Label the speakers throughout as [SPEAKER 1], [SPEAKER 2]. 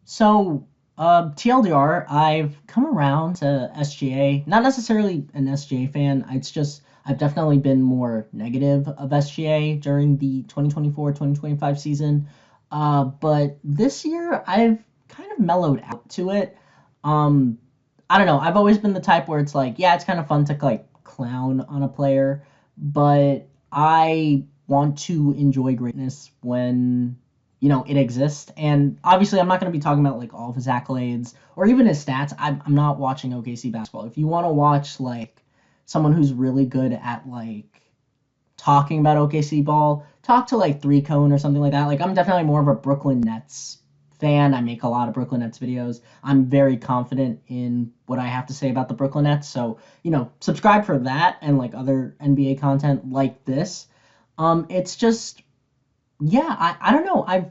[SPEAKER 1] TLDR, I've come around to SGA. Not necessarily an SGA fan. It's just I've definitely been more negative of SGA during the 2024-2025 season. But this year I've kind of mellowed out to it. Um, I don't know. I've always been the type where it's like, yeah, it's kind of fun to like clown on a player, but I want to enjoy greatness when it exists. And obviously, I'm not going to be talking about like all of his accolades or even his stats. I'm not watching OKC basketball. If you want to watch like someone who's really good at like talking about OKC ball, talk to like Three Cone or something like that. Like I'm definitely more of a Brooklyn Nets fan. I make a lot of Brooklyn Nets videos. I'm very confident in what I have to say about the Brooklyn Nets. So, subscribe for that and like other NBA content like this. It's just yeah, I don't know. I've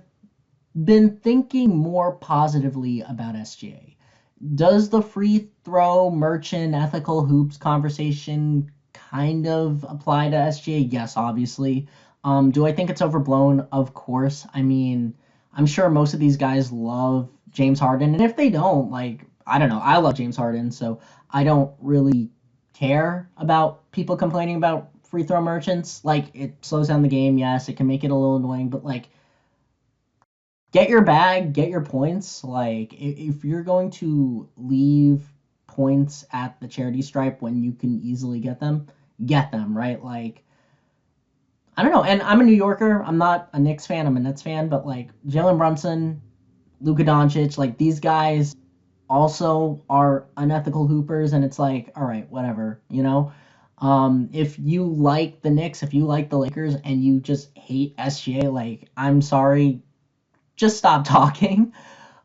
[SPEAKER 1] been thinking more positively about SGA. Does the free throw merchant ethical hoops conversation kind of apply to SGA? Yes, obviously. Do I think it's overblown? Of course. I mean, I'm sure most of these guys love James Harden, and if they don't, like, I don't know. I love James Harden, so I don't really care about people complaining about free throw merchants. Like, it slows down the game. Yes, it can make it a little annoying, but like, get your bag, get your points. Like if you're going to leave points at the charity stripe when you can easily get them, right? Like I don't know. And I'm a New Yorker. I'm not a Knicks fan. I'm a Nets fan. But like Jalen Brunson, Luka Doncic, like these guys also are unethical hoopers, and it's like, all right, whatever. If you like the Knicks, if you like the Lakers, and you just hate SGA, like I'm sorry, just stop talking.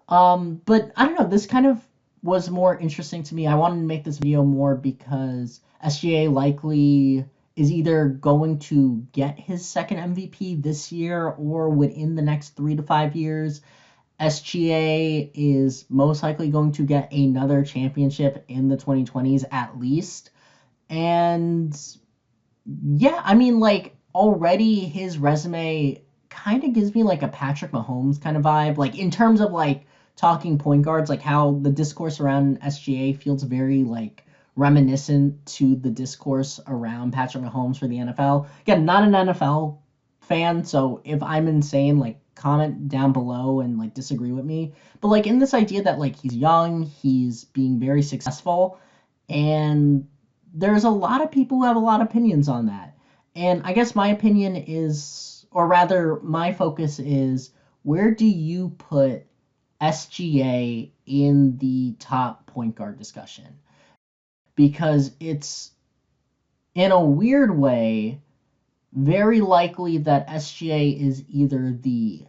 [SPEAKER 1] But I don't know, this kind of was more interesting to me. I wanted to make this video more because SGA likely is either going to get his second MVP this year or within the next 3 to 5 years. SGA is most likely going to get another championship in the 2020s at least. And yeah, I mean, like, already his resume kind of gives me like a Patrick Mahomes kind of vibe. Like, in terms of like talking point guards, like how the discourse around SGA feels very like reminiscent to the discourse around Patrick Mahomes for the NFL. Again, not an NFL fan, so if I'm insane, like, comment down below and like disagree with me. But like, in this idea that like he's young, he's being very successful, and there's a lot of people who have a lot of opinions on that. And I guess my opinion is, or rather, my focus is, where do you put SGA in the top point guard discussion? Because it's, in a weird way, very likely that SGA is either the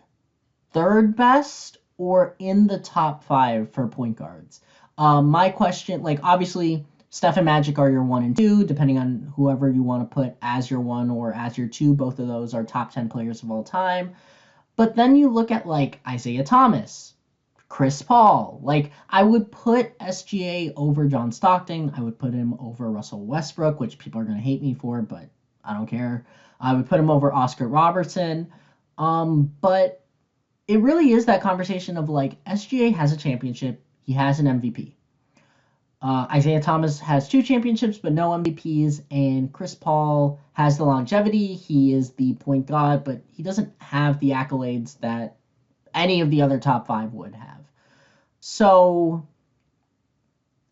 [SPEAKER 1] third best or in the top five for point guards. My question, like, obviously, Steph and Magic are your one and two, depending on whoever you want to put as your one or as your two. Both of those are top 10 players of all time. But then you look at like Isaiah Thomas, Chris Paul. Like, I would put SGA over John Stockton. I would put him over Russell Westbrook, which people are going to hate me for, but I don't care. I would put him over Oscar Robertson. But it really is that conversation of like SGA has a championship, he has an MVP. Isaiah Thomas has two championships but no MVPs, and Chris Paul has the longevity. He is the point guard, but he doesn't have the accolades that any of the other top five would have. So,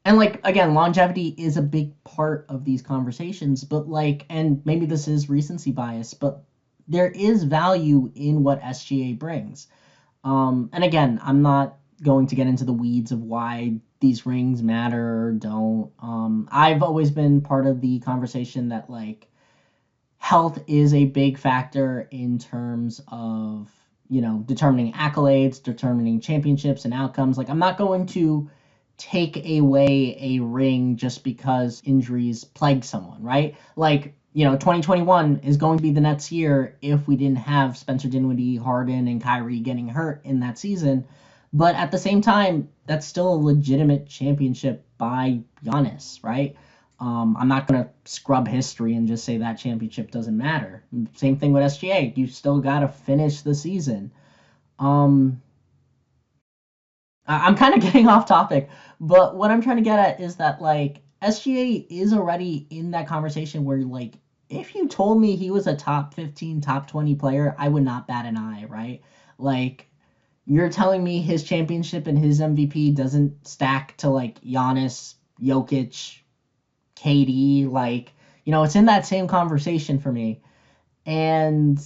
[SPEAKER 1] and like, again, longevity is a big part of these conversations, but like, and maybe this is recency bias, but there is value in what SGA brings. And again, I'm not going to get into the weeds of why these rings matter or don't. I've always been part of the conversation that like health is a big factor in terms of, determining accolades, determining championships and outcomes. Like, I'm not going to take away a ring just because injuries plague someone, right? Like, 2021 is going to be the Nets year if we didn't have Spencer Dinwiddie, Harden, and Kyrie getting hurt in that season. But at the same time, that's still a legitimate championship by Giannis, right? I'm not going to scrub history and just say that championship doesn't matter. Same thing with SGA. You still got to finish the season. Um, I'm kind of getting off topic, but what I'm trying to get at is that like SGA is already in that conversation where like if you told me he was a top 15, top 20 player, I would not bat an eye, right? Like you're telling me his championship and his MVP doesn't stack to like Giannis, Jokic, KD, like it's in that same conversation for me. And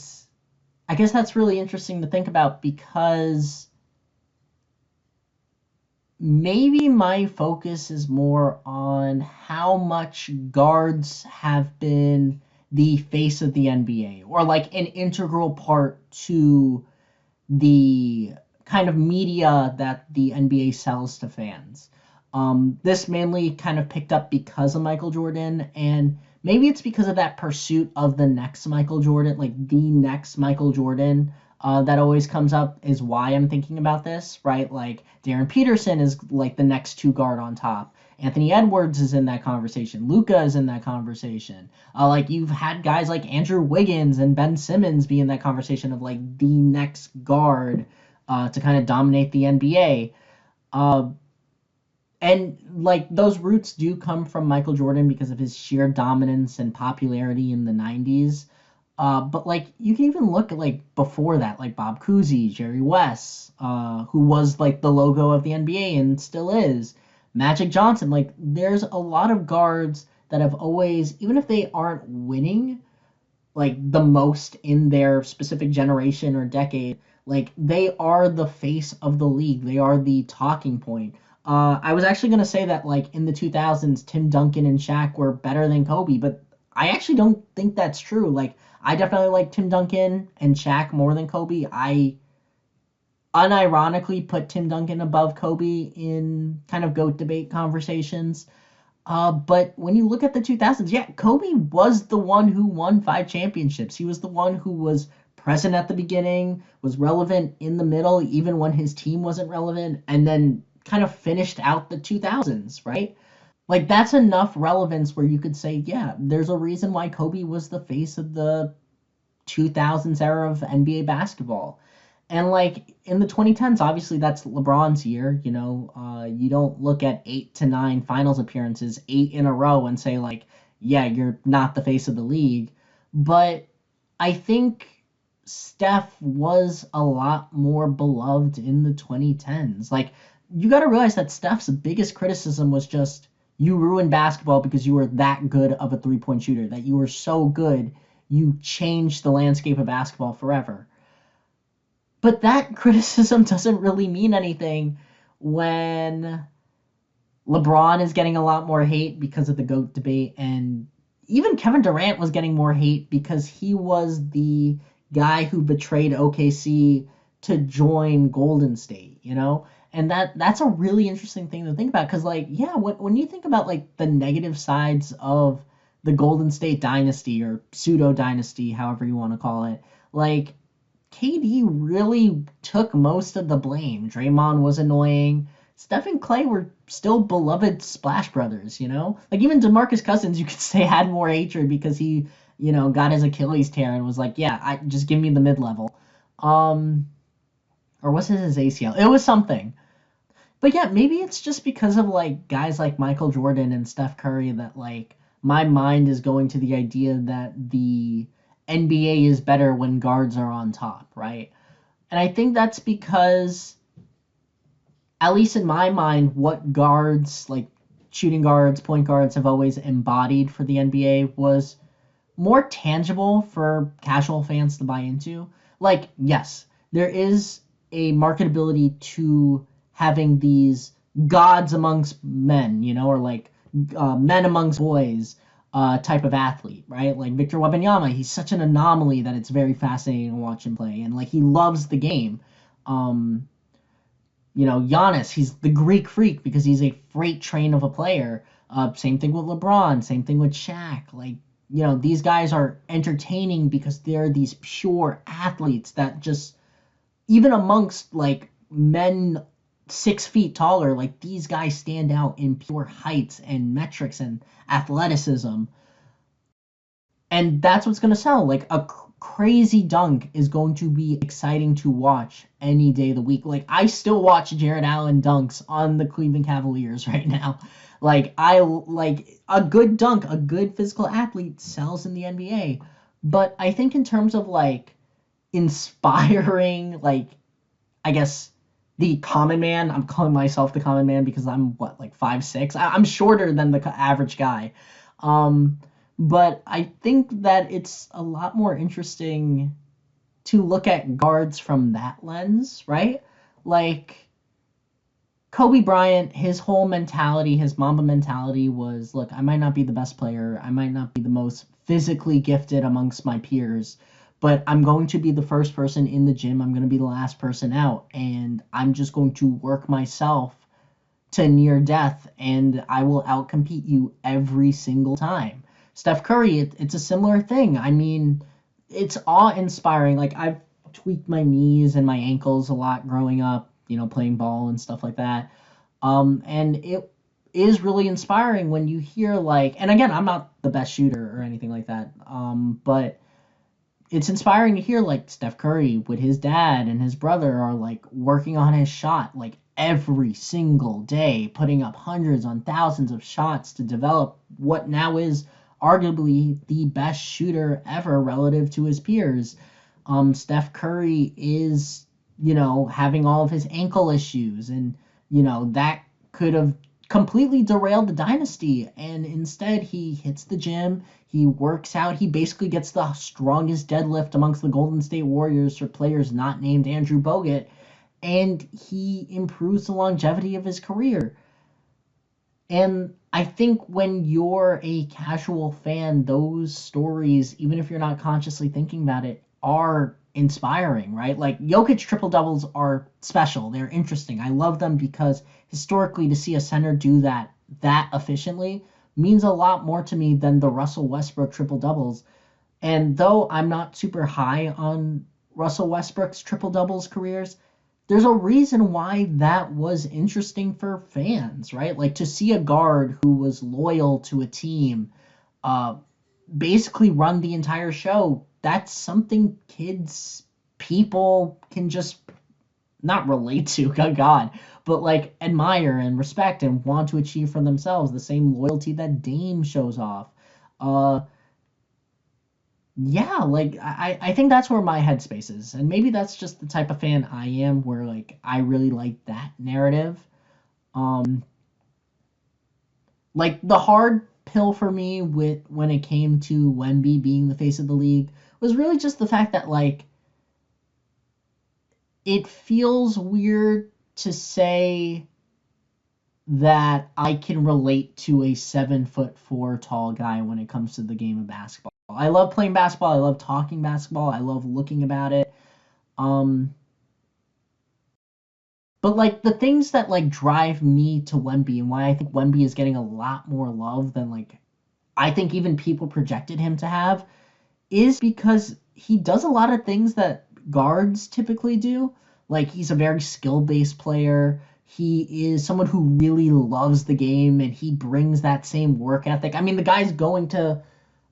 [SPEAKER 1] I guess that's really interesting to think about because maybe my focus is more on how much guards have been the face of the NBA or like an integral part to the kind of media that the NBA sells to fans. This mainly kind of picked up because of Michael Jordan, and maybe it's because of that pursuit of the next Michael Jordan, like the next Michael Jordan, that always comes up is why I'm thinking about this, right? Like Darren Peterson is like the next two guard on top. Anthony Edwards is in that conversation. Luka is in that conversation. Like you've had guys like Andrew Wiggins and Ben Simmons be in that conversation of like the next guard to kind of dominate the NBA. Uh, and like those roots do come from Michael Jordan because of his sheer dominance and popularity in the 90s. But like you can even look at like before that, like Bob Cousy, Jerry West, who was like the logo of the NBA and still is. Magic Johnson, like there's a lot of guards that have always, even if they aren't winning like the most in their specific generation or decade, like they are the face of the league. They are the talking point. I was actually gonna say that like in the 2000s, Tim Duncan and Shaq were better than Kobe, but I actually don't think that's true. Like I definitely like Tim Duncan and Shaq more than Kobe. I unironically put Tim Duncan above Kobe in kind of GOAT debate conversations. But when you look at the 2000s, yeah, Kobe was the one who won 5 championships. He was the one who was present at the beginning, was relevant in the middle, even when his team wasn't relevant, and then kind of finished out the 2000s, right? Like, that's enough relevance where you could say, yeah, there's a reason why Kobe was the face of the 2000s era of NBA basketball. And like in the 2010s, obviously that's LeBron's year. You don't look at 8 to 9 finals appearances, 8 in a row, and say like, yeah, you're not the face of the league. But I think Steph was a lot more beloved in the 2010s. Like you got to realize that Steph's biggest criticism was just you ruined basketball because you were that good of a 3-point shooter, that you were so good, you changed the landscape of basketball forever. But that criticism doesn't really mean anything when LeBron is getting a lot more hate because of the GOAT debate, and even Kevin Durant was getting more hate because he was the guy who betrayed OKC to join Golden State. And that's a really interesting thing to think about because like yeah, when you think about like the negative sides of the Golden State dynasty or pseudo dynasty, however you want to call it, like KD really took most of the blame. Draymond was annoying. Steph and Clay were still beloved Splash Brothers. Like even DeMarcus Cousins, you could say had more hatred because he got his Achilles tear and was like, yeah, I just give me the mid level. Um, or was it his ACL? It was something. But yeah, maybe it's just because of like guys like Michael Jordan and Steph Curry that like my mind is going to the idea that the NBA is better when guards are on top, right? And I think that's because, at least in my mind, what guards, like shooting guards, point guards, have always embodied for the NBA was more tangible for casual fans to buy into. Like, yes, there is a marketability to having these gods amongst men, or like men amongst boys type of athlete, right? Like Victor Wembanyama, he's such an anomaly that it's very fascinating to watch him play, and like he loves the game. Um, Giannis, he's the Greek freak because he's a freight train of a player. Same thing with LeBron, same thing with Shaq. Like, these guys are entertaining because they're these pure athletes that just, even amongst like men 6 feet taller, like these guys stand out in pure heights and metrics and athleticism. And that's what's going to sell. Like crazy dunk is going to be exciting to watch any day of the week. Like, I still watch Jared Allen dunks on the Cleveland Cavaliers right now. Like, I like a good dunk, a good physical athlete sells in the NBA. But I think in terms of like inspiring, like, I guess the common man, I'm calling myself the common man because I'm what, like 5'6". I'm shorter than the average guy. Um, but I think that it's a lot more interesting to look at guards from that lens, right? Like Kobe Bryant, his whole mentality, his Mamba mentality was, look, I might not be the best player, I might not be the most physically gifted amongst my peers, but I'm going to be the first person in the gym, I'm going to be the last person out, and I'm just going to work myself to near death, and I will outcompete you every single time. Steph Curry, it's a similar thing. I mean, it's awe-inspiring. Like, I've tweaked my knees and my ankles a lot growing up, playing ball and stuff like that. And it is really inspiring when you hear, like, and again, I'm not the best shooter or anything like that, but it's inspiring to hear like Steph Curry with his dad and his brother are like working on his shot like every single day, putting up hundreds on thousands of shots to develop what now is arguably the best shooter ever relative to his peers. Steph Curry is, having all of his ankle issues, and that could have completely derailed the dynasty. And instead, he hits the gym, he works out, he basically gets the strongest deadlift amongst the Golden State Warriors for players not named Andrew Bogut, and he improves the longevity of his career. And I think when you're a casual fan, those stories, even if you're not consciously thinking about it, are inspiring, right? Like Jokic triple doubles are special. They're interesting. I love them because historically to see a center do that efficiently means a lot more to me than the Russell Westbrook triple doubles. And though I'm not super high on Russell Westbrook's triple doubles careers, there's a reason why that was interesting for fans, right? Like to see a guard who was loyal to a team uh, basically run the entire show, that's something kids, people can just not relate to, good God, but like admire and respect and want to achieve for themselves. The same loyalty that Dame shows off. Uh, yeah, like I think that's where my headspace is. And maybe that's just the type of fan I am where like I really like that narrative. Um like the hard pill for me with when it came to Wemby being the face of the league was really just the fact that like it feels weird to say that I can relate to a 7'4" tall guy when it comes to the game of basketball. I love playing basketball. I love talking basketball. I love looking about it. Um, but like the things that like drive me to Wemby and why I think Wemby is getting a lot more love than like I think even people projected him to have is because he does a lot of things that guards typically do. Like he's a very skill-based player. He is someone who really loves the game and he brings that same work ethic. I mean, the guy's going to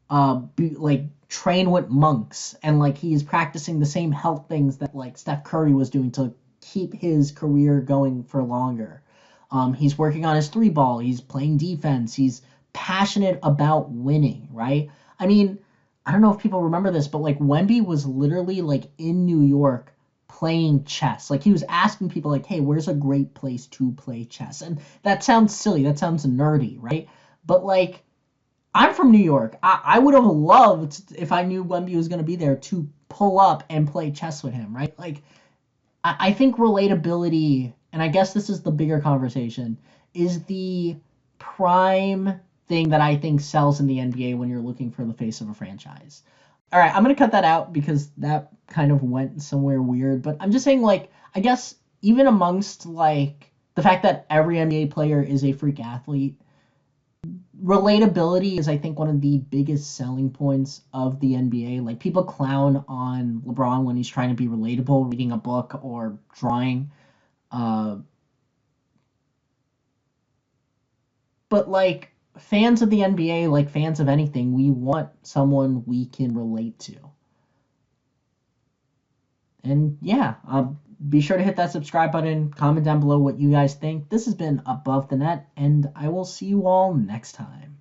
[SPEAKER 1] like train with monks and like he's practicing the same health things that like Steph Curry was doing to keep his career going for longer. He's working on his three ball. He's playing defense. He's passionate about winning, right? I mean, I don't know if people remember this, but like Wemby was literally like in New York playing chess. Like he was asking people like, "Hey, where's a great place to play chess?" And that sounds silly. That sounds nerdy, right? But like I'm from New York. I would have loved if I knew Wemby was going to be there to pull up and play chess with him, right? Like I think relatability, and I guess this is the bigger conversation, is the prime thing that I think sells in the NBA when you're looking for the face of a franchise. All right, I'm going to cut that out because that kind of went somewhere weird, but I'm just saying, like, I guess even amongst, like, the fact that every NBA player is a freak athlete, relatability is, I think, one of the biggest selling points of the NBA. Like, people clown on LeBron when he's trying to be relatable, reading a book or drawing. Uh, but, like, fans of the NBA, like fans of anything, we want someone we can relate to. And yeah, be sure to hit that subscribe button, comment down below what you guys think. This has been Above the Net, and I will see you all next time.